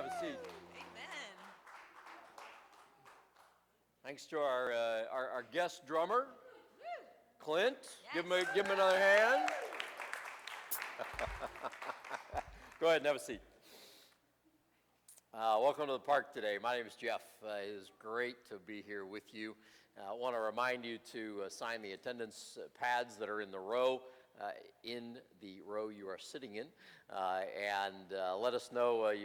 a seat. Amen. Thanks to our guest drummer, Clint. Yes. Give him another hand. Go ahead and have a seat. Welcome to the park today. My name is Jeff. It is great to be here with you. I want to remind you to sign the attendance pads that are in the row you are sitting in, and let us know a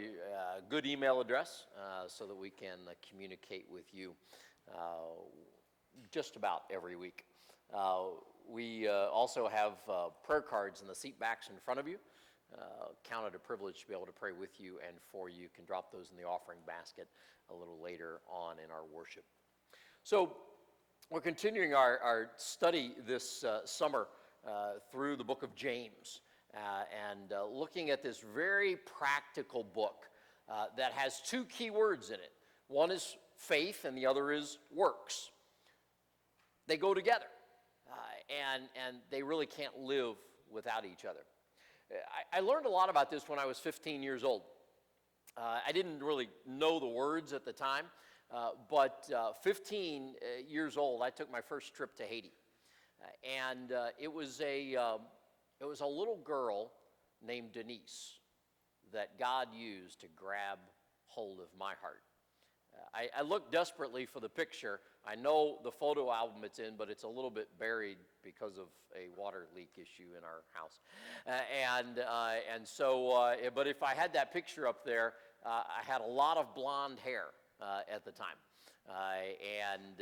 good email address so that we can communicate with you just about every week. We also have prayer cards in the seat backs in front of you. Count it a privilege to be able to pray with you and for you. You can drop those in the offering basket a little later on in our worship. So we're continuing our study this summer through the book of James and looking at this very practical book that has two key words in it. One is faith and the other is works. They go together and they really can't live without each other. I learned a lot about this when I was 15 years old. I didn't really know the words at the time, but 15 years old, I took my first trip to Haiti. And it was a little girl named Denise that God used to grab hold of my heart. I looked desperately for the picture. I know the photo album it's in, but it's a little bit buried because of a water leak issue in our house. But if I had that picture up there, I had a lot of blonde hair at the time. And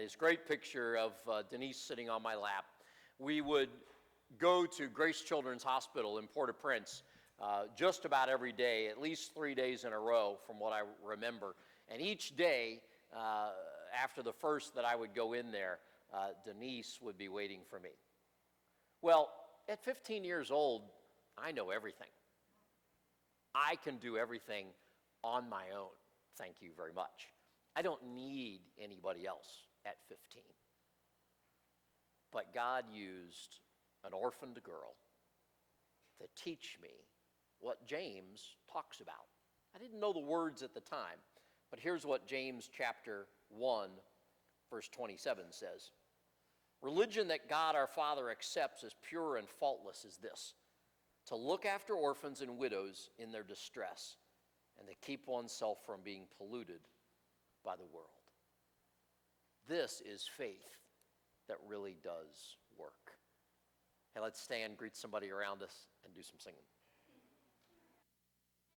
it's a great picture of Denise sitting on my lap. We would go to Grace Children's Hospital in Port-au-Prince just about every day, at least 3 days in a row from what I remember. And each day after the first that I would go in there, Denise would be waiting for me. Well, at 15 years old, I know everything. I can do everything on my own. Thank you very much. I don't need anybody else at 15. But God used an orphaned girl to teach me what James talks about. I didn't know the words at the time, but here's what James chapter 1, verse 27 says. Religion that God our Father accepts as pure and faultless is this, to look after orphans and widows in their distress, and to keep oneself from being polluted by the world. This is faith that really does work. Hey, let's stand, greet somebody around us, and do some singing.